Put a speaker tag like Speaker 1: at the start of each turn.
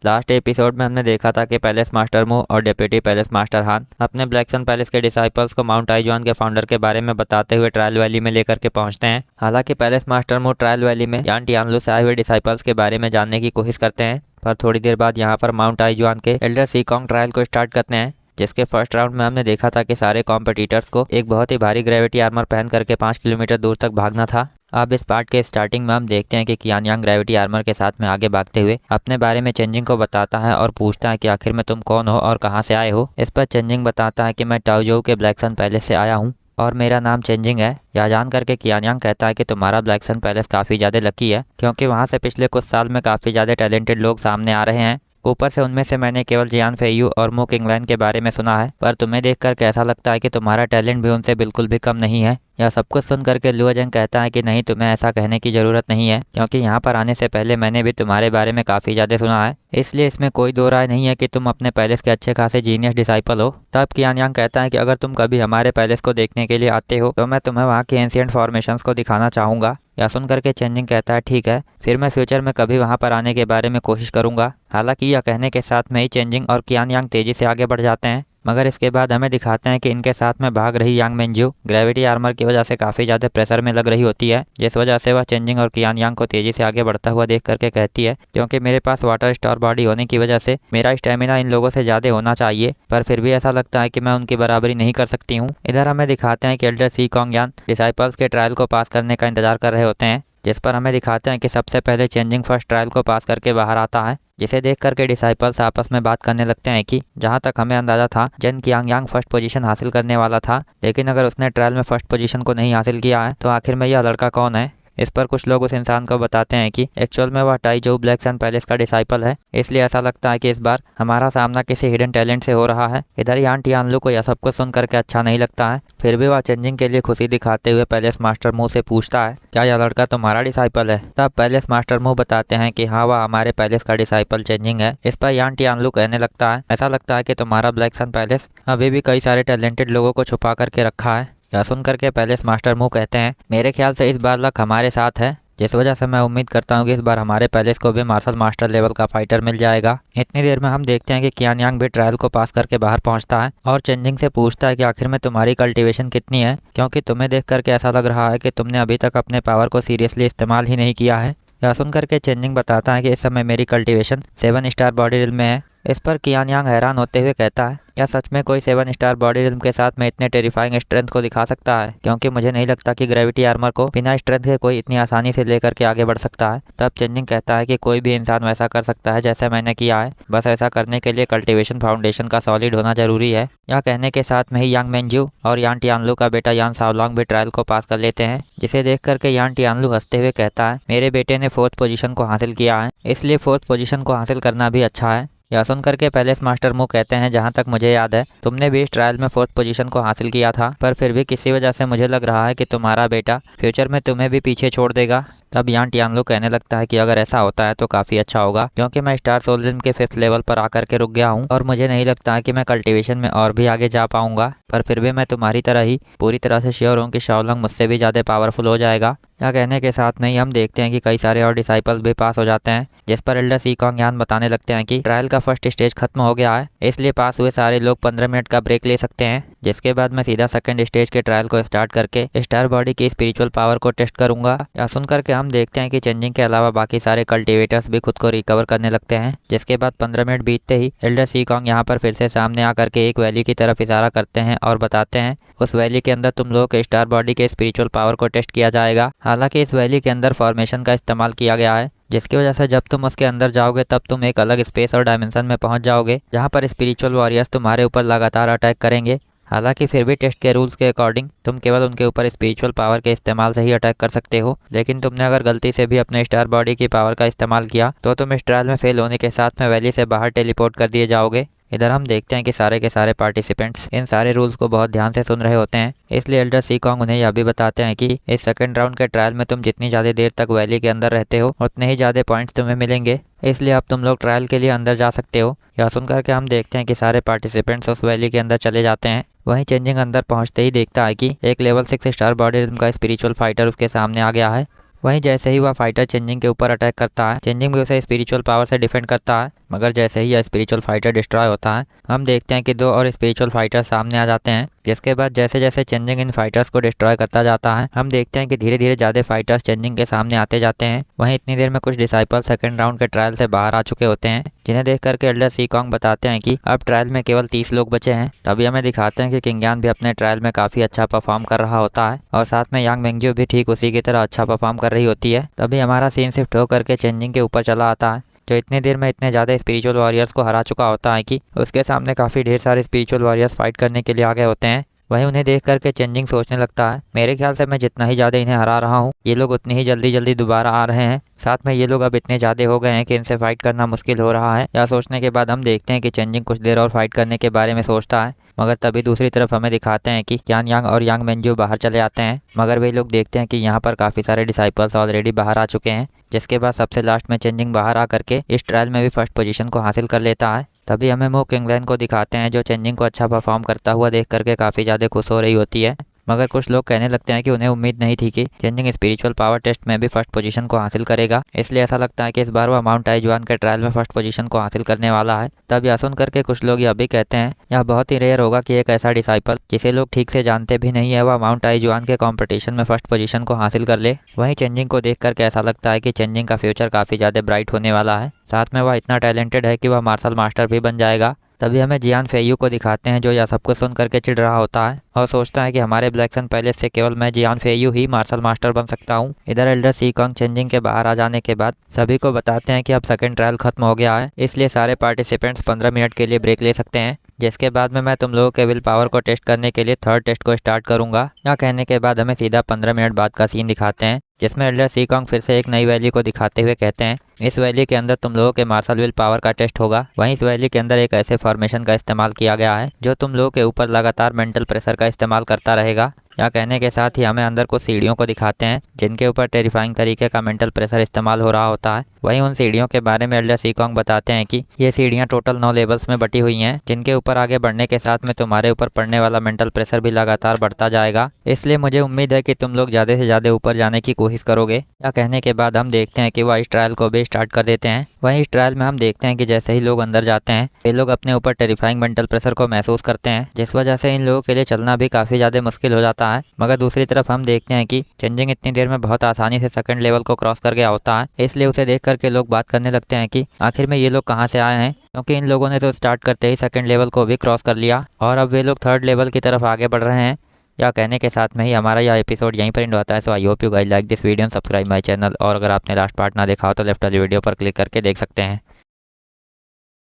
Speaker 1: Last episode में हमने देखा था कि पैलेस मास्टर मू और डिप्टी पैलेस मास्टर हान अपने ब्लैक सन पैलेस के डिसाइपल्स को माउंट आइजुआन के फाउंडर के बारे में बताते हुए ट्रायल वैली में लेकर के पहुंचते हैं। हालांकि पैलेस मास्टर मू ट्रायल वैली में यान टियानलू से आए हुए डिसाइपल्स के बारे में जानने की कोशिश करते हैं, पर थोड़ी देर बाद यहाँ पर माउंट आइजुआन के एल्डर सीकॉन्ग ट्रायल को स्टार्ट करते हैं, जिसके फर्स्ट राउंड में हमने देखा था कि सारे कॉम्पिटिटर्स को एक बहुत ही भारी ग्रेविटी आर्मर पहन करके 5 किलोमीटर दूर तक भागना था। अब इस पार्ट के स्टार्टिंग में हम देखते हैं कि कियान यांग ग्रेविटी आर्मर के साथ में आगे भागते हुए अपने बारे में चेंजिंग को बताता है और पूछता है कि आखिर में तुम कौन हो और कहां से आए हो। इस पर चेंजिंग बताता है कि मैं टाओजोउ के ब्लैक सन पैलेस से आया हूं और मेरा नाम चेंजिंग है। यह जान करके कियान यांग कहता है कि तुम्हारा ब्लैक सन पैलेस काफ़ी ज़्यादा लकी है, क्योंकि वहाँ से पिछले कुछ साल में काफ़ी ज़्यादा टैलेंटेड लोग सामने आ रहे हैं। ऊपर से उनमें से मैंने केवल जियान फेयू और मू किंगलैंड के बारे में सुना है, पर तुम्हें देखकर कैसा लगता है कि तुम्हारा टैलेंट भी उनसे बिल्कुल भी कम नहीं है। यह सब कुछ सुन करके लुओजंग कहता है कि नहीं, तुम्हें ऐसा कहने की ज़रूरत नहीं है, क्योंकि यहाँ पर आने से पहले मैंने भी तुम्हारे बारे में काफ़ी ज़्यादा सुना है, इसलिए इसमें कोई दो राय नहीं है कि तुम अपने पैलेस के अच्छे खासे जीनियस डिसाइपल हो। तब कियान यांग कहता है कि अगर तुम कभी हमारे पैलेस को देखने के लिए आते हो तो मैं तुम्हें वहाँ के एंशिएंट फॉर्मेशंस को दिखाना चाहूँगा। यह सुन करके चेंजिंग कहता है ठीक है, फिर मैं फ्यूचर में कभी वहाँ पर आने के बारे में कोशिश करूँगा। हालांकि यह कहने के साथ में ही चेंजिंग और कियान यांग तेज़ी से आगे बढ़ जाते हैं, मगर इसके बाद हमें दिखाते हैं कि इनके साथ में भाग रही यांग मेंजू ग्रेविटी आर्मर की वजह से काफ़ी ज़्यादा प्रेशर में लग रही होती है, जिस वजह से वह चेंजिंग और कियान यांग को तेज़ी से आगे बढ़ता हुआ देख करके कहती है क्योंकि मेरे पास वाटर स्टार बॉडी होने की वजह से मेरा स्टेमिना इन लोगों से ज़्यादा होना चाहिए, पर फिर भी ऐसा लगता है कि मैं उनकी बराबरी नहीं कर सकती हूँ। इधर हमें दिखाते हैं कि एल्डर सीकॉन्ग यान डिसाइपल्स के ट्रायल को पास करने का इंतजार कर रहे होते हैं, जिस पर हमें दिखाते हैं कि सबसे पहले चेंजिंग फर्स्ट ट्रायल को पास करके बाहर आता है, जिसे देख करके डिसाइपल्स आपस में बात करने लगते हैं कि जहां तक हमें अंदाजा था जेन कियांग यांग फर्स्ट पोजीशन हासिल करने वाला था, लेकिन अगर उसने ट्रायल में फर्स्ट पोजीशन को नहीं हासिल किया है तो आखिर में यह लड़का कौन है। इस पर कुछ लोग उस इंसान को बताते हैं कि एक्चुअल में वह टाइजोउ ब्लैक सन पैलेस का डिसाइपल है, इसलिए ऐसा लगता है कि इस बार हमारा सामना किसी हिडन टैलेंट से हो रहा है। इधर यान टियानलू को यह सब कुछ सुन करके अच्छा नहीं लगता है, फिर भी वह चेंजिंग के लिए खुशी दिखाते हुए पैलेस मास्टर मू से पूछता है क्या यह लड़का तुम्हारा डिसाइपल है। तब पैलेस मास्टर मू बताते हैं कि हाँ, वह हमारे पैलेस का डिसाइपल चेंजिंग है। इस पर यान टियानलू कहने लगता है ऐसा लगता है कि तुम्हारा ब्लैक सन पैलेस अभी भी कई सारे टैलेंटेड लोगों को छुपा करके रखा है। यह सुन करके पैलेस मास्टर मू कहते हैं मेरे ख्याल से इस बार लक हमारे साथ है, जिस वजह से मैं उम्मीद करता हूँ कि इस बार हमारे पैलेस को भी मार्शल मास्टर लेवल का फाइटर मिल जाएगा। इतनी देर में हम देखते हैं कि कियान यांग भी ट्रायल को पास करके बाहर पहुँचता है और चेंजिंग से पूछता है कि आखिर में तुम्हारी कल्टीवेशन कितनी है, क्योंकि तुम्हें देख करके ऐसा लग रहा है कि तुमने अभी तक अपने पावर को सीरियसली इस्तेमाल ही नहीं किया है। यह सुन करके चेंजिंग बताता है कि इस समय मेरी कल्टीवेशन 7 स्टार बॉडी रिल्म में है। इस पर कियान यांग हैरान होते हुए कहता है क्या सच में कोई 7 स्टार बॉडी रिल्म के साथ में इतने टेरिफाइंग स्ट्रेंथ को दिखा सकता है, क्योंकि मुझे नहीं लगता कि ग्रेविटी आर्मर को बिना स्ट्रेंथ के कोई इतनी आसानी से लेकर के आगे बढ़ सकता है। तब चेंजिंग कहता है कि कोई भी इंसान वैसा कर सकता है जैसा मैंने किया है, बस ऐसा करने के लिए कल्टीवेशन फाउंडेशन का सॉलिड होना जरूरी है। यह कहने के साथ में ही यांग मेंजू और यान टियानलू का बेटा यान शाओलोंग भी ट्रायल को पास कर लेते हैं, जिसे देख करके यान टियानलू हंसते हुए कहता है मेरे बेटे ने 4th पोजीशन को हासिल किया है, इसलिए 4th पोजीशन को हासिल करना भी अच्छा है। यह सुन करके पैलेस मास्टर मू कहते हैं जहां तक मुझे याद है तुमने भी इस ट्रायल में 4th पोजीशन को हासिल किया था, पर फिर भी किसी वजह से मुझे लग रहा है कि तुम्हारा बेटा फ्यूचर में तुम्हें भी पीछे छोड़ देगा। तब यान टियानलू कहने लगता है कि अगर ऐसा होता है तो काफ़ी अच्छा होगा, क्योंकि मैं स्टार सोल रिल्म के 5th लेवल पर आकर के रुक गया हूँ और मुझे नहीं लगता है कि मैं कल्टीवेशन में और भी आगे जा पाऊंगा, पर फिर भी मैं तुम्हारी तरह ही पूरी तरह से श्योर हूँ कि शाओलोंग मुझसे भी ज़्यादा पावरफुल हो जाएगा। यह कहने के साथ में ही हम देखते हैं कि कई सारे और डिसाइपल्स भी पास हो जाते हैं, जिस पर एल्डर सीकॉन्ग यान बताने लगते हैं कि ट्रायल का फर्स्ट स्टेज खत्म हो गया है, इसलिए पास हुए सारे लोग 15 मिनट का ब्रेक ले सकते हैं, जिसके बाद मैं सीधा सेकंड स्टेज के ट्रायल को स्टार्ट करके स्टार बॉडी की स्पिरिचुअल पावर को टेस्ट करूंगा। यह सुन करके हम देखते हैं कि चेंजिंग के अलावा बाकी सारे कल्टिवेटर्स भी खुद को रिकवर करने लगते हैं, जिसके बाद 15 मिनट बीतते ही एल्डर सीकॉन्ग यहाँ पर फिर से सामने आकर के एक वैली की तरफ इशारा करते हैं और बताते हैं उस वैली के अंदर तुम लोगों के स्टार बॉडी के स्पिरिचुअल पावर को टेस्ट किया जाएगा। हालांकि इस वैली के अंदर फॉर्मेशन का इस्तेमाल किया गया है, जिसकी वजह से जब तुम उसके अंदर जाओगे तब तुम एक अलग स्पेस और डायमेंशन में पहुंच जाओगे, जहां पर स्पिरिचुअल वॉरियर्स तुम्हारे ऊपर लगातार अटैक करेंगे। हालांकि फिर भी टेस्ट के रूल्स के अकॉर्डिंग तुम केवल उनके ऊपर स्पिरिचुअल पावर के इस्तेमाल से ही अटैक कर सकते हो, लेकिन तुमने अगर गलती से भी अपने स्टार बॉडी की पावर का इस्तेमाल किया तो तुम इस ट्रायल में फेल होने के साथ में वैली से बाहर टेलीपोर्ट कर दिए जाओगे। इधर हम देखते हैं कि सारे के सारे पार्टिसिपेंट्स इन सारे रूल्स को बहुत ध्यान से सुन रहे होते हैं, इसलिए एल्डर सीकॉन्ग उन्हें यह भी बताते हैं कि इस सेकंड राउंड के ट्रायल में तुम जितनी ज़्यादा देर तक वैली के अंदर रहते हो उतने ही ज़्यादा पॉइंट्स तुम्हें मिलेंगे, इसलिए अब तुम लोग ट्रायल के लिए अंदर जा सकते हो। यह सुन करके हम देखते हैं कि सारे पार्टिसिपेंट्स उस वैली के अंदर चले जाते हैं। वहीं चेंजिंग अंदर पहुंचते ही देखता है कि एक लेवल 6 स्टार बॉडी रिदम का स्पिरिचुअल फाइटर उसके सामने आ गया है। वहीं जैसे ही वह फाइटर चेंजिंग के ऊपर अटैक करता है, चेंजिंग भी उसे स्पिरिचुअल पावर से डिफेंड करता है, मगर जैसे ही यह स्पिरिचुअल फाइटर डिस्ट्रॉय होता है, हम देखते हैं कि दो और स्पिरिचुअल फाइटर सामने आ जाते हैं। जिसके बाद जैसे जैसे चेंजिंग इन फाइटर्स को डिस्ट्रॉय करता जाता है, हम देखते हैं कि धीरे धीरे ज़्यादा फाइटर्स चेंजिंग के सामने आते जाते हैं। वहीं इतनी देर में कुछ डिसाइपल सेकंड राउंड के ट्रायल से बाहर आ चुके होते हैं, जिन्हें देख करके एल्डर सीकॉन्ग बताते हैं कि अब ट्रायल में केवल 30 लोग बचे हैं। तभी हमें दिखाते हैं कि किंग यान भी अपने ट्रायल में काफ़ी अच्छा परफॉर्म कर रहा होता है और साथ में यांग मेंगजू भी ठीक उसी की तरह अच्छा परफॉर्म कर रही होती है। तभी हमारा सीन शिफ्ट होकर के चेंजिंग के ऊपर चला आता है, जो इतनी देर में इतने ज़्यादा स्पिरिचुअल वॉरियर्स को हरा चुका होता है कि उसके सामने काफ़ी ढेर सारे स्पिरिचुअल वॉरियर्स फाइट करने के लिए आ गए होते हैं। वहीं उन्हें देख करके चेंजिंग सोचने लगता है, मेरे ख्याल से मैं जितना ही ज़्यादा इन्हें हरा रहा हूँ, ये लोग उतनी ही जल्दी जल्दी दोबारा आ रहे हैं। साथ में ये लोग अब इतने ज़्यादा हो गए हैं कि इनसे फाइट करना मुश्किल हो रहा है। यह सोचने के बाद हम देखते हैं कि चेंजिंग कुछ देर और फाइट करने के बारे में सोचता है, मगर तभी दूसरी तरफ हमें दिखाते हैं कि क्यान यांग और यांग मेंजू बाहर चले आते हैं। मगर वे लोग देखते हैं कि यहाँ पर काफ़ी सारे डिसाइपल्स ऑलरेडी बाहर आ चुके हैं। जिसके बाद सबसे लास्ट में चेंजिंग बाहर आ करके इस ट्रायल में भी फर्स्ट पोजीशन को हासिल कर लेता है। तभी हमें मो किंगलैन को दिखाते हैं, जो चेंजिंग को अच्छा परफॉर्म करता हुआ देख करके काफ़ी ज़्यादा खुश हो रही होती है। मगर कुछ लोग कहने लगते हैं कि उन्हें उम्मीद नहीं थी कि चेंजिंग स्पिरिचुअल पावर टेस्ट में भी फर्स्ट पोजीशन को हासिल करेगा, इसलिए ऐसा लगता है कि इस बार वह माउंट आइजुआन के ट्रायल में फर्स्ट पोजीशन को हासिल करने वाला है। तब यह सुन करके कुछ लोग यह भी कहते हैं, यह बहुत ही रेयर होगा कि एक ऐसा डिसाइपल जिसे लोग ठीक से जानते भी नहीं है, वह माउंट आइजुआन के कॉम्पिटिशन में फर्स्ट पोजीशन को हासिल कर ले। वहीं चेंजिंग को देख करके ऐसा लगता है कि चेंजिंग का फ्यूचर काफ़ी ज़्यादा ब्राइट होने वाला है। साथ में वह इतना टैलेंटेड है कि वह मार्शल मास्टर भी बन जाएगा। तभी हमें जियान फेयू को दिखाते हैं, जो यह सब कुछ सुन करके चिढ़ रहा होता है और सोचता है कि हमारे ब्लैक सन पैलेस से केवल मैं जियान फेयू ही मार्शल मास्टर बन सकता हूँ। इधर एल्डर सीकॉन्ग चेंजिंग के बाहर आ जाने के बाद सभी को बताते हैं कि अब सेकंड ट्रायल खत्म हो गया है, इसलिए सारे पार्टिसिपेंट्स 15 मिनट के लिए ब्रेक ले सकते हैं। जिसके बाद में मैं तुम लोगों के विल पावर को टेस्ट करने के लिए थर्ड टेस्ट को स्टार्ट करूंगा। यह कहने के बाद हमें सीधा 15 मिनट बाद का सीन दिखाते हैं, जिसमें एल्डर सीकॉन्ग फिर से एक नई वैली को दिखाते हुए कहते हैं, इस वैली के अंदर तुम लोगों के मार्शल विल पावर का टेस्ट होगा। वहीं इस वैली के अंदर एक ऐसे फॉर्मेशन का इस्तेमाल किया गया है जो तुम लोगों के ऊपर लगातार मेंटल प्रेशर का इस्तेमाल करता रहेगा। यह कहने के साथ ही हमें अंदर कुछ सीढ़ियों को दिखाते हैं, जिनके ऊपर टेरिफाइंग तरीके का मेंटल प्रेशर इस्तेमाल हो रहा होता है। वहीं उन सीढ़ियों के बारे में एल्डर सीकॉन्ग बताते हैं कि ये सीढ़ियाँ टोटल 9 लेवल्स में बटी हुई हैं, जिनके ऊपर आगे बढ़ने के साथ में तुम्हारे ऊपर पड़ने वाला मेंटल प्रेशर भी लगातार बढ़ता जाएगा। इसलिए मुझे उम्मीद है कि तुम लोग ज़्यादा से ज़्यादा ऊपर जाने की कोशिश करोगे। यह कहने के बाद हम देखते हैं कि वह इस ट्रायल को भी स्टार्ट कर देते हैं। वहीं इस ट्रायल में हम देखते हैं कि जैसे ही लोग अंदर जाते हैं, ये लोग अपने ऊपर टेरिफाइंग मेंटल प्रेशर को महसूस करते हैं, जिस वजह से इन लोगों के लिए चलना भी काफ़ी ज़्यादा मुश्किल हो जाता है। मगर दूसरी तरफ हम देखते हैं कि चेंजिंग इतनी देर में बहुत आसानी से सेकंड लेवल को क्रॉस कर गया होता है, इसलिए उसे देख करके लोग बात करने लगते हैं कि आखिर में ये लोग कहाँ से आए हैं, क्योंकि इन लोगों ने तो स्टार्ट करते ही सेकंड लेवल को भी क्रॉस कर लिया और अब वे लोग थर्ड लेवल की तरफ आगे बढ़ रहे हैं। या कहने के साथ में ही हमारा यह एपिसोड यहीं पर एंड होता है। So I hope you guys like this video and subscribe my channel. और अगर आपने लास्ट पार्ट ना देखा हो तो लेफ्ट वाली वीडियो पर क्लिक करके देख सकते हैं।